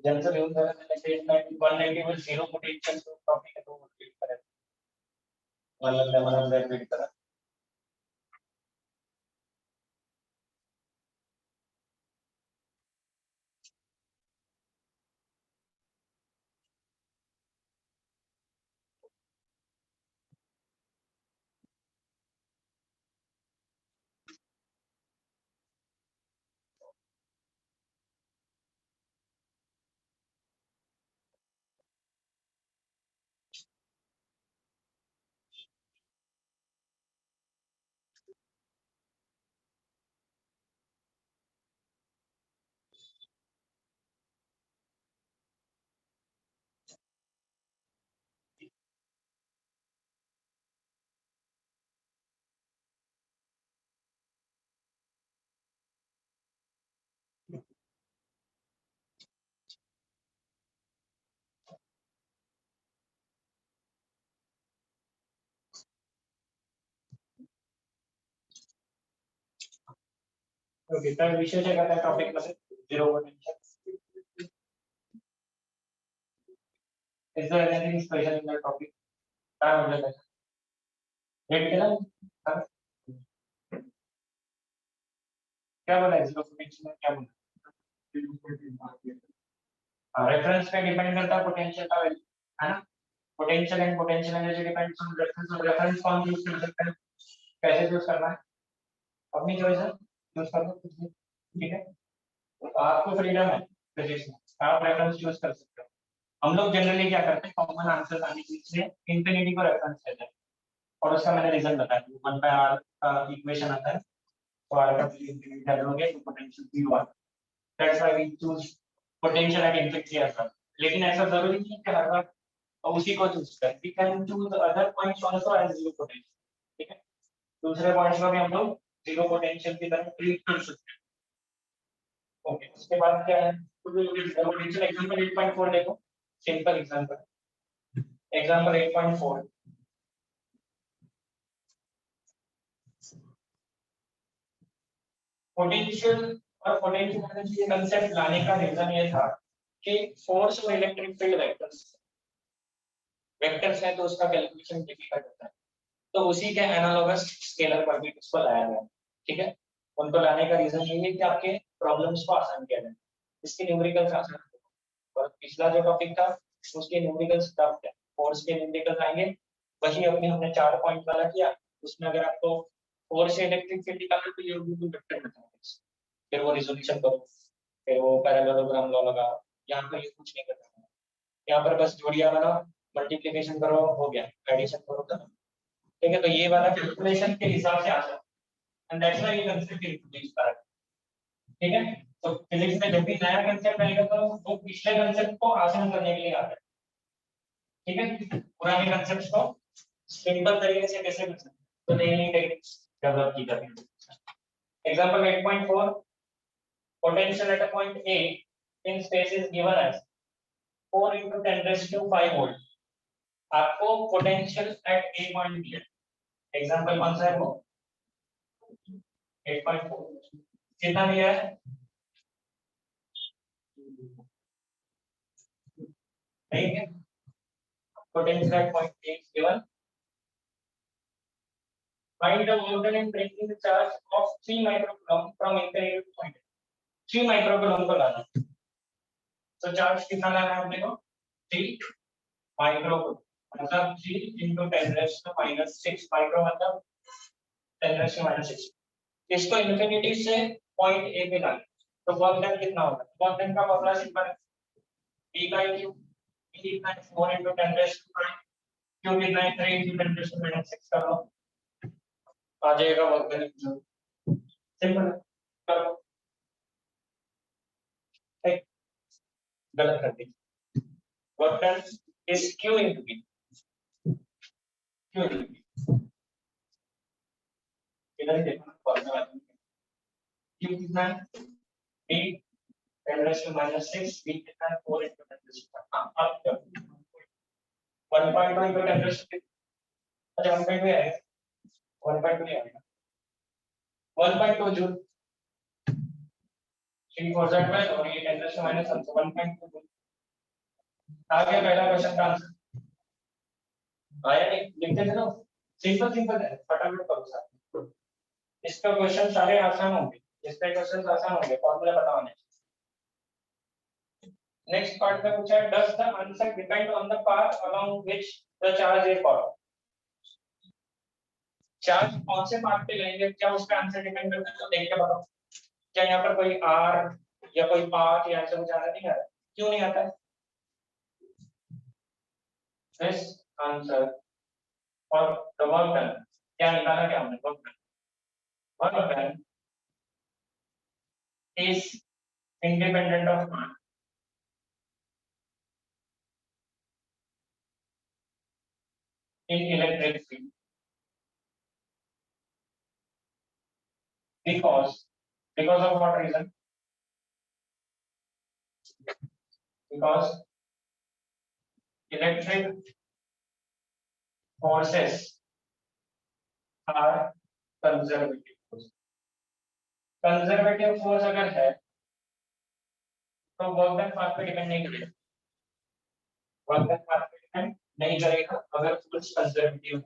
जनरल यूज करें 190 with zero potential तो टॉपिक है तो रिपीट करें मतलब रिपीट करें ओके तर विषय काय करता टॉपिक मध्ये zero potential is there anything special in the topic काय म्हटलं त्याचं रेड केला हाँ? क्या बोला है झिरो पोटेंशियल में क्या बोला रेफरेंस पे डिपेंड करता है पोटेंशियल का वैल्यू है ना potential and potential energy depends on reference और रेफरेंस कौन यूज कर सकते हैं कैसे यूज करना है अपनी चॉइस है यूज कर लो कुछ भी ठीक है तो आपको फ्रीडम है फिजिक्स में आप रेफरेंस यूज कर सकते हो हम लोग जनरली क्या करते हैं कॉमन आंसर आने के लिए इंफिनिटी को रेफरेंस लेते हैं और उसका मैंने रीजन बताया 1/r का इक्वेशन आता है तो r का वैल्यू इंफिनिटी डाल दोगे तो पोटेंशियल भी हुआ that's why we choose potential at infinity as well लेकिन ऐसा जरूरी नहीं है कि हर बार उसी को चूज करें we can choose other points also as zero potential ठीक है दूसरे पॉइंट्स को भी हम लोग जीरो पोटेंशियल की तरह ट्रीट कर सकते हैं ओके उसके बाद क्या है पोटेंशियल एग्जांपल 8.4 देखो सिंपल एग्जांपल 8.4 पोटेंशियल और पोटेंशियल एनर्जी ये कांसेप्ट लाने का रीजन ये था कि फोर्स और इलेक्ट्रिक फील्ड वेक्टर्स है तो उसका कैलकुलेशन डिफिकल्ट होता है तो उसी के एनालॉगस स्केलर पर भी इसको लाया गया ठीक है उनको लाने का रीजन ये है कि आपके प्रॉब्लम्स को आसान किया जाए इसके न्यूमेरिकल्स आसान हो और पिछला जो टॉपिक था उसके न्यूमेरिकल्स टफ है फोर्स के न्यूमेरिकल्स आएंगे वही अपने हमने 4 पॉइंट वाला किया उसमें अगर आपको फोर्स से इलेक्ट्रिक फील्ड निकालना तो ये टू वेक्टर मैथमेटिक्स फिर वो रिजोल्यूशन करो फिर वो पैरेललोग्राम लॉ लगाओ यहाँ पर ये कुछ नहीं करना यहाँ पर बस जोड़ियां बनाओ मल्टीप्लिकेशन करो हो गया एडिशन करो खत्म ठीक है तो ये वाला कैलकुलेशन के हिसाब से आ जाए एंड दैट्स व्हाई ये कांसेप्ट इंट्रोड्यूस करा ठीक है तो फिजिक्स में जब भी नया कांसेप्ट आएगा तो वो पिछले कांसेप्ट को आसान करने के लिए आता है ठीक है पुराने कांसेप्ट्स को सिंपल तरीके से कैसे कर सकते हैं तो नई नई टेक्निक्स डेवलप की जाती है example 8.4 potential at a point A in space is given as 4 into 10 raised to 5 volt आपको पोटेंशियल एट ए पॉइंट दिया एग्जांपल कौन सा है वो 8.4 कितना दिया है ठीक है potential at point A given find the voltage and breaking the charge of 3 microcoulomb from infinity to point 3 microcoulomb को लाना तो चार्ज कितना लाना है अपने को 3 माइक्रोकूलम्ब मतलब 3 into 10 raised to minus 6 micro मतलब 10 raised to minus 6 इसको इंफिनिटी से पॉइंट ए पे लाना तो वर्क डन कितना होगा वर्क डन का फॉर्मूला सिंपल है E का q E कितना है 4 into 10 raised to 5 q कितना है 3 into 10 raised to minus 6 कर लो आ जाएगा वर्क डन सिंपल करो ठीक गलत कर the work done is q into b q into b इधर ही देखो ना फॉर्मूला q कितना है b 10 raised to minus 6 b कितना है 4 into 10 raised to 5 अब 1.2 into 10 raised to अच्छा 1.2 आएगा 1.2 आएगा 1.2 जूल 3 4 z 12 और ये 10 raised to minus 1.2 आ गया पहला क्वेश्चन का आंसर आया नहीं लिखते थे ना सिंपल है फटाफट करो सर इसका क्वेश्चन सारे आसान होंगे इसके क्वेश्चन आसान होंगे फॉर्मूला पता होने नेक्स्ट पार्ट में पूछा है does the answer depend on the path along which the charge is follow charge कौन से पाथ पे लेंगे क्या उसका आंसर डिपेंड करता है तो देख के बताओ क्या यहाँ पर कोई आर या कोई पाथ या ऐसा कुछ आना नहीं आ रहा क्यों नहीं आता दिस आंसर और द वर्क डन क्या निकाला क्या हमने work done is independent of mass in electric field because of what reason because electric forces are conservative force conservative force अगर है तो वर्क डन पाथ पे डिपेंड नहीं करेगा वर्क डन पाथ पे डिपेंड नहीं करेगा अगर force conservative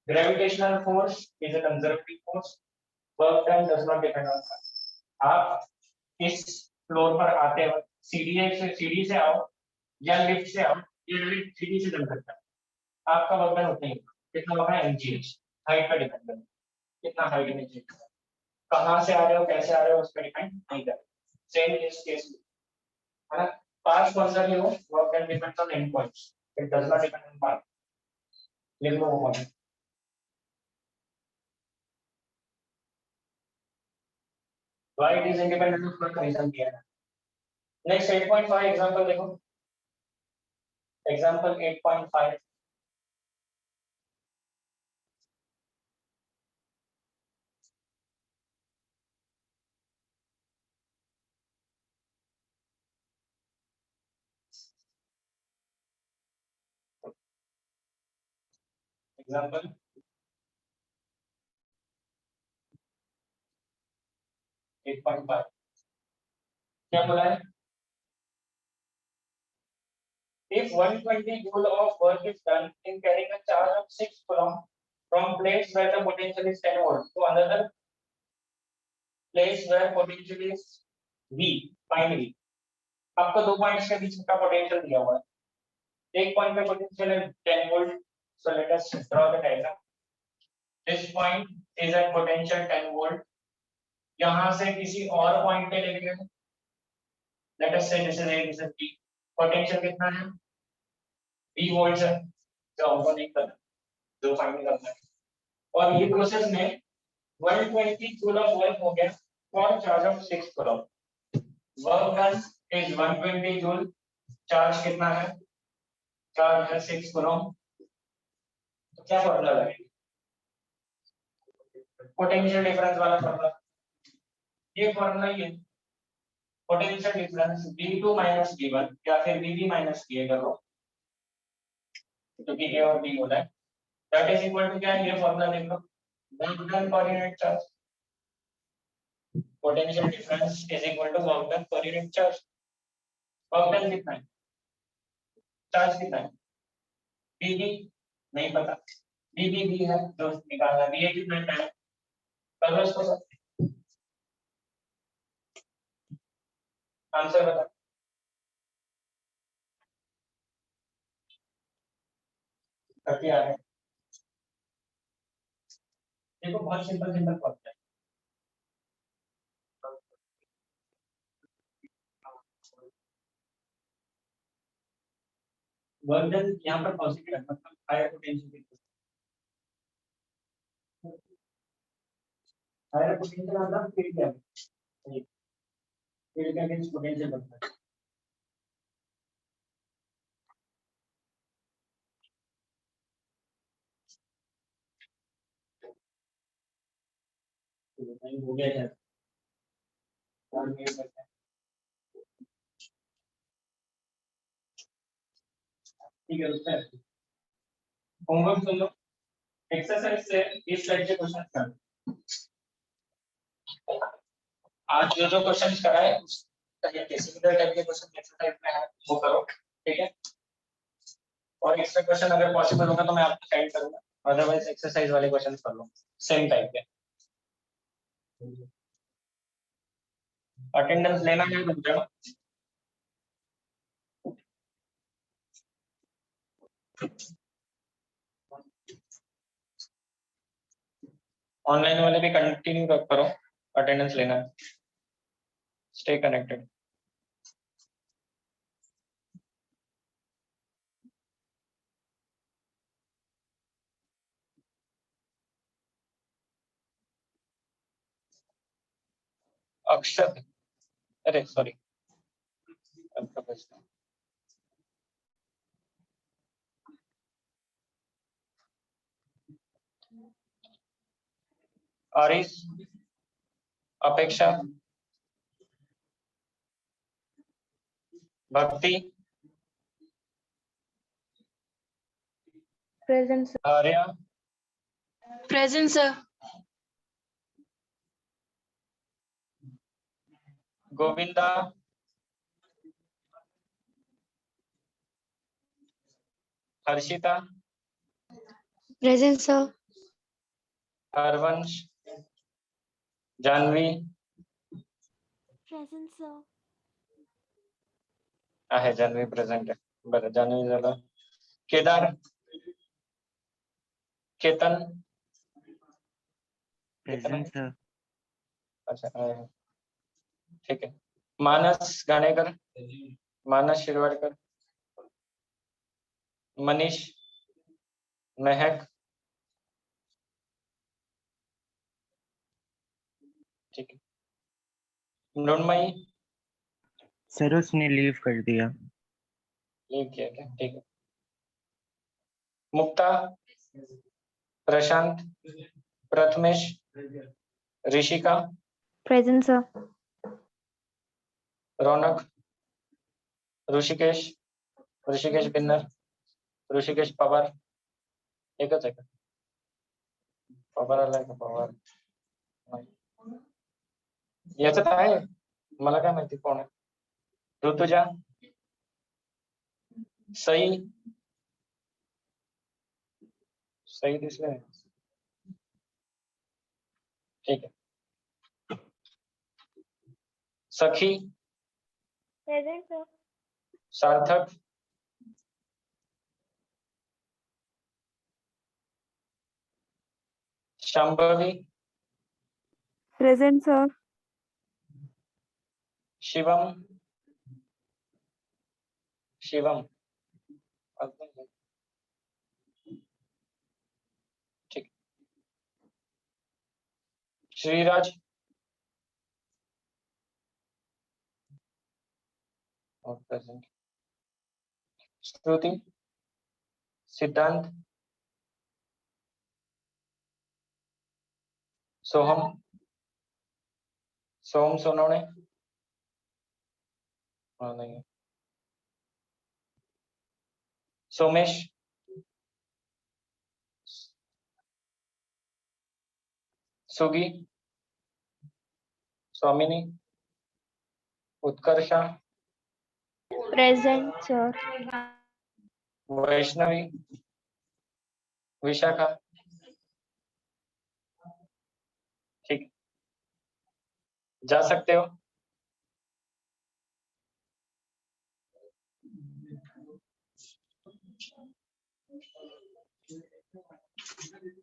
gravitational force is a conservative force work done does not depend on that आप इस फ्लोर पर आते वक्त सीढ़ी से आओ या लिफ्ट से आओ या लिफ्ट सीढ़ी से जम सकता है आपका वर्क डन उतना ही कितना होगा mgh हाइट पर डिपेंड करता है कितना हाइट में चेंज कहां से आ रहे हो कैसे आ रहे हो उस पर डिपेंड नहीं करता सेम इस केस है ना पाथ कौन सा भी हो work done depends on end points it does not depend on path लिख लो वो point why it is independent of work reason दिया है नेक्स्ट 8.5 एग्जांपल देखो एग्जांपल 8.5 एग्जांपल 8.5 क्या बोला है if 120 joule of work is done in carrying a charge of 6 coulomb from place where the potential is 10 volt to another place where potential is v find v आपको दो पॉइंट्स के बीच का पोटेंशियल दिया हुआ है एक पॉइंट पे पोटेंशियल है 10 volt so let us draw the diagram this point is at potential 10 volt यहां से किसी और पॉइंट पे लेके late us say this is a this is b potential कितना है 3 वोल्ट है जो हमको नहीं करना जो फाइंड करना है और ये प्रोसेस में 120 जूल ऑफ वर्क हो गया for charge of 6 coulomb work done is 120 joule charge कितना है चार्ज है 6 कूलम्ब तो क्या फॉर्मूला लगेगा पोटेंशियल डिफरेंस वाला फॉर्मूला ये फॉर्मूला ये potential difference V2 minus V1 या फिर VB माइनस VA करो क्योंकि A और B होता है दैट इज इक्वल टू क्या है ये फॉर्मूला लिख लो वर्क डन पर unit charge potential difference is equal to work done per unit charge work done कितना है चार्ज कितना है VB नहीं पता VB भी है जो निकालना VA कितना है कर लो इसको सब आंसर बता करके आ रहे हैं देखो बहुत सिंपल फॉर्मूला है वर्क डन यहाँ पर पॉजिटिव है मतलब हायर पोटेंशियल हायर पोटेंशियल मतलब फील्ड है फील्ड के अगेंस्ट पोटेंशियल बनता है नहीं हो गया है ठीक है उसका होमवर्क सुन लो एक्सरसाइज से इस टाइप के क्वेश्चन कर आज जो क्वेश्चन कराए सिमिलर टाइप के क्वेश्चन एक्सरसाइज में है वो करो, ठीक है। और एक्स्ट्रा क्वेश्चन अगर पॉसिबल होगा तो मैं आपको सेंड करूंगा, अदरवाइज एक्सरसाइज वाले क्वेश्चन कर लो सेम टाइप के। अटेंडेंस लेना है रुक जाओ। ऑनलाइन वाले भी कंटिन्यू करो, अटेंडेंस लेना है, स्टे कनेक्टेड। अक्षत, अरे सॉरी, आरिस, अपेक्षा, भक्ति, Present, sir. Arya, Present, sir. Govinda, Harshita, Present, sir. Harvansh, Janvi, Present, sir. आहे जानवी प्रेझेंट आहे, बरं जानवी झालं। Kedar, Ketan, present sir. अच्छा आहे, ठीक है। मानस गाणेकर, मानस शिरवाडकर, मनीष, महक, ठीक है। मृण्मयी, सर उसने लीव कर दिया। लीव किया क्या, ठीक है। मुक्ता, प्रशांत, प्रथमेश, ऋषिका, Present, sir. रौनक, ऋषिकेश, ऋषिकेश बिन्नर, ऋषिकेश पवार, एकच आहे का पवार आलाय का पवार नाही. याच्यात आहे, मला काय माहिती कोण आहे। ऋतुजा, सई, सही दिसले, ठीक है। सखी, Present, sir. सार्थक, शांभवी, Present, sir. शिवम, शिवम, ठीक। श्रीराज, और प्रेजेंट। श्रुति, सिद्धांत, सोहम, सोम सोनवणे, हाँ नहीं है। सोमेश, सुगी, स्वामिनी, उत्कर्षा, Present, sir. वैष्णवी, विशाखा, ठीक, जा सकते हो।